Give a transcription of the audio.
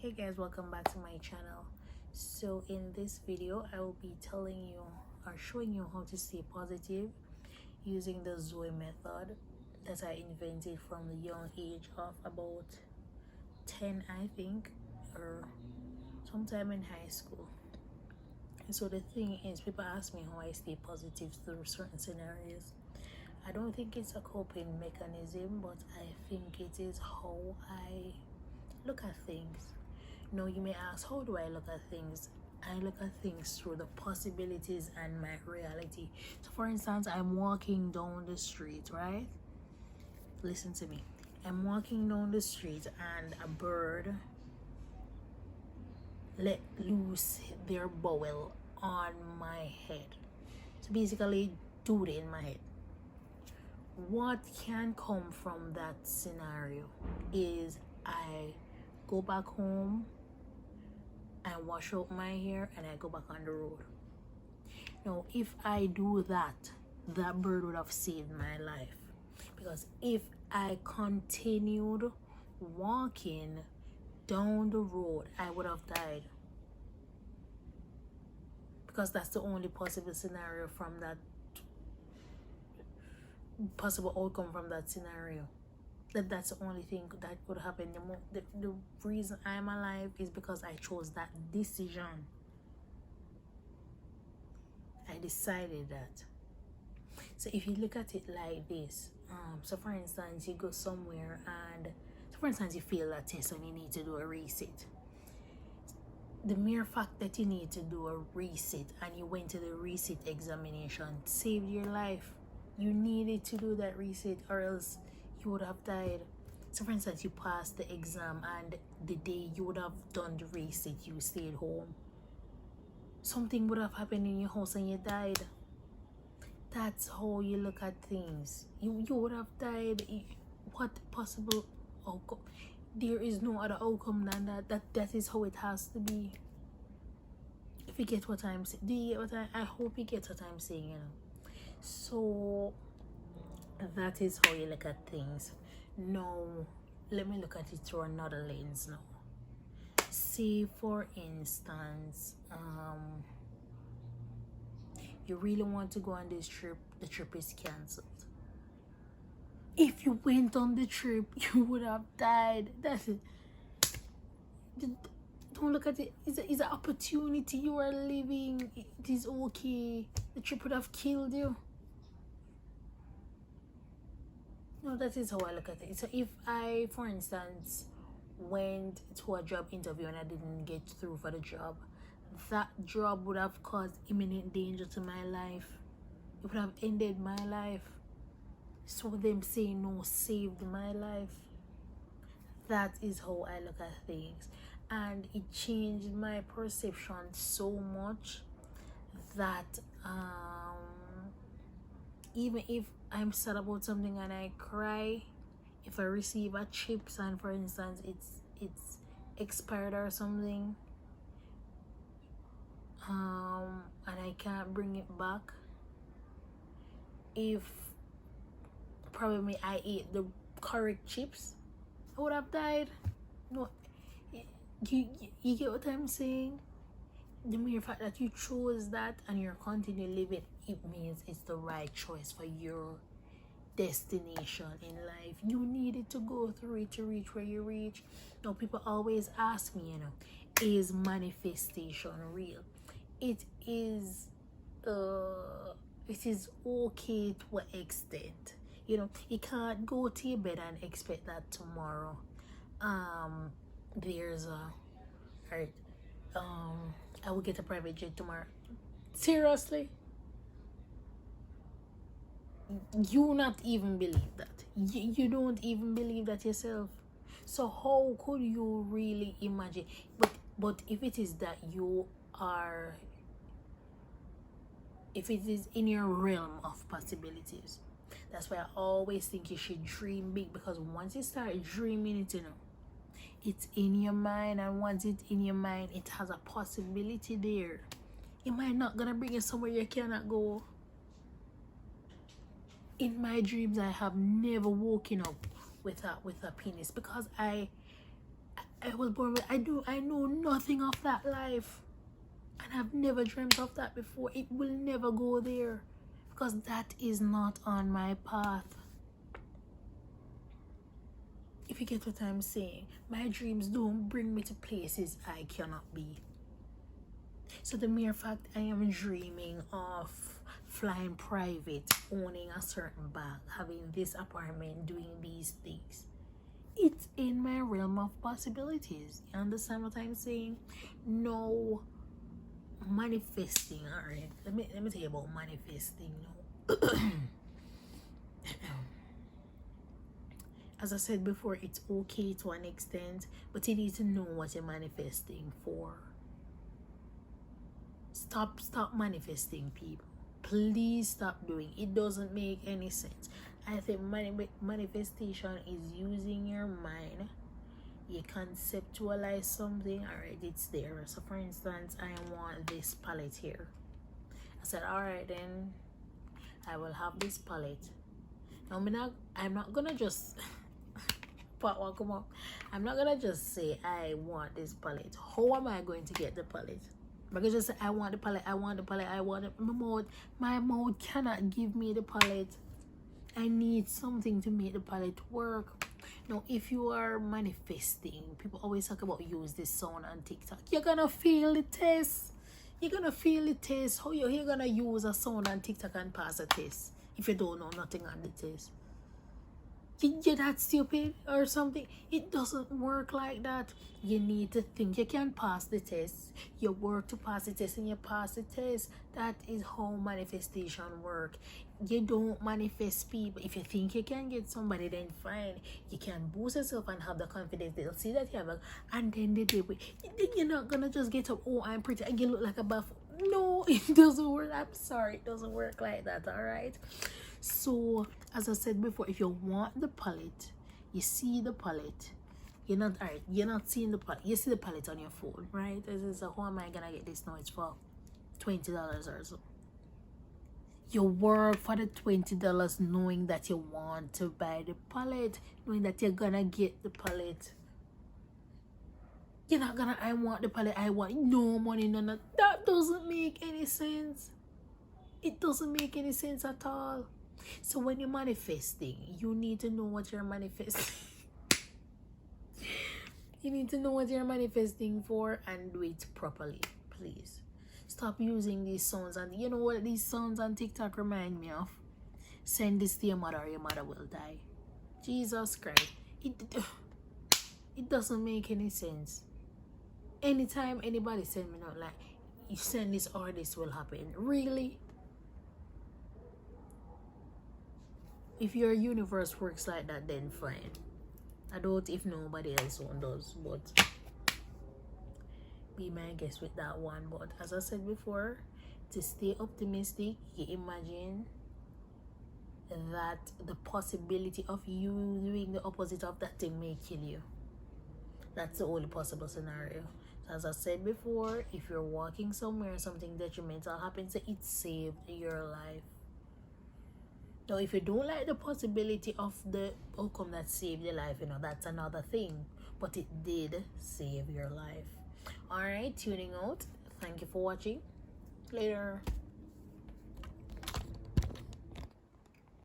Hey guys, welcome back to my channel. So in this video I will be telling you or showing you how to stay positive using the Zoe method that I invented from the young age of about 10, I think, or sometime in high school. And so the thing is, people ask me how I stay positive through certain scenarios. I don't think it's a coping mechanism, but I think it is how I look at things. No, you may ask, how do I look at things? I look at things through the possibilities and my reality. So for instance, I'm walking down the street, right? Listen to me. I'm walking down the street and a bird let loose their bowel on my head. So basically, do it in my head. What can come from that scenario is I go back home and wash out my hair and I go back on the road. Now, if I do that, that bird would have saved my life. Because if I continued walking down the road, I would have died. Because that's the only possible scenario from that, possible outcome from that scenario. That's the only thing that could happen. The reason I'm alive is because I chose that decision. I decided that. So if you look at it like this, so for instance, you go somewhere and, so for instance, you fail a test and you need to do a reset. The mere fact that you need to do a reset and you went to the reset examination saved your life. You needed to do that reset or else you would have died. So for instance, you passed the exam and the day you would have done the reset, you stayed home. Something would have happened in your house and you died. That's how you look at things. You would have died. What possible outcome? There is no other outcome than that. That is how it has to be. If you get what I'm saying, do you get what I hope you get what I'm saying, you know. So that is how you look at things. Now let me look at it through another lens now. Say for instance, you really want to go on this trip, the trip is cancelled. If you went on the trip, you would have died. That's it. Don't look at it. It's an opportunity you are living. It is okay. The trip would have killed you. No, that is how I look at it. So if I, for instance, went to a job interview and I didn't get through for the job, that job would have caused imminent danger to my life. It would have ended my life. So them saying no saved my life. That is how I look at things. And it changed my perception so much that even if I'm sad about something and I cry, if I receive a chips and for instance it's expired or something, and I can't bring it back, if probably I ate the correct chips, I would have died. No, you get what I'm saying? The mere fact that you chose that and you're continuing living, it means it's the right choice for your destination in life. You needed to go through it to reach where you reach. Now people always ask me, you know, is manifestation real? It is okay to an extent. You know, you can't go to your bed and expect that tomorrow there's a right I will get a private jet tomorrow. Seriously? You not even believe that. You don't even believe that yourself. So how could you really imagine? But if it is that you are, if it is in your realm of possibilities, that's why I always think you should dream big, because once you start dreaming it, you know, it's in your mind, and once it's in your mind, it has a possibility there. It might not gonna bring you somewhere you cannot go. In my dreams, I have never woken up with a penis, because I I was born with, I know nothing of that life. And I've never dreamt of that before. It will never go there. Because that is not on my path. If you get what I'm saying, my dreams don't bring me to places I cannot be. So the mere fact I am dreaming of flying private, owning a certain bag, having this apartment, doing these things, it's in my realm of possibilities. You understand what I'm saying? No manifesting. All right, let me tell you about manifesting now. As I said before, it's okay to an extent, but you need to know what you're manifesting for. Stop manifesting, people. Please stop doing it. It doesn't make any sense. I think manifestation is using your mind. You conceptualize something, alright, it's there. So for instance, I want this palette here. I said, alright, then I will have this palette. Now I'm not gonna just I'm not gonna just say I want this palette. How am I going to get the palette? I'm gonna just say I want the palette, I want the palette, I want it. My mouth cannot give me the palette. I need something to make the palette work. Now, if you are manifesting, people always talk about use this sound on TikTok. You're gonna feel the test. You're gonna feel the test. How you're gonna use a sound on TikTok and pass a test if you don't know nothing on the test? You're that stupid or something? It doesn't work like that. You need to think you can pass the test. You work to pass the test and you pass the test. That is how manifestation work. You don't manifest people. If you think you can get somebody, then fine. You can boost yourself and have the confidence. They'll see that you have a, and then you're not gonna just get up, oh, I'm pretty, and you look like a buff. No, it doesn't work. I'm sorry, it doesn't work like that. All right. So as I said before, if you want the palette, you see the palette. You're not seeing the palette. You see the palette on your phone, right? This is how am I gonna get this? No, it's for $20 or so. You work for the $20 knowing that you want to buy the palette, knowing that you're gonna get the palette. You're not gonna, I want the palette, I want no money, none. That doesn't make any sense. It doesn't make any sense at all. So when you're manifesting, you need to know what you're manifesting. You need to know what you're manifesting for and do it properly, please. Stop using these songs. And you know what these songs on TikTok remind me of? Send this to your mother or your mother will die. Jesus Christ. It doesn't make any sense. Anytime anybody send me out like, you send this or this will happen. Really? If your universe works like that, then fine. I don't if nobody else one does, but be my guest with that one. But as I said before, to stay optimistic, you imagine that the possibility of you doing the opposite of that thing may kill you. That's the only possible scenario. So as I said before, if you're walking somewhere, something detrimental happens, it saved your life. Now, if you don't like the possibility of the outcome that saved your life, you know, that's another thing. But it did save your life. Alright, tuning out. Thank you for watching. Later.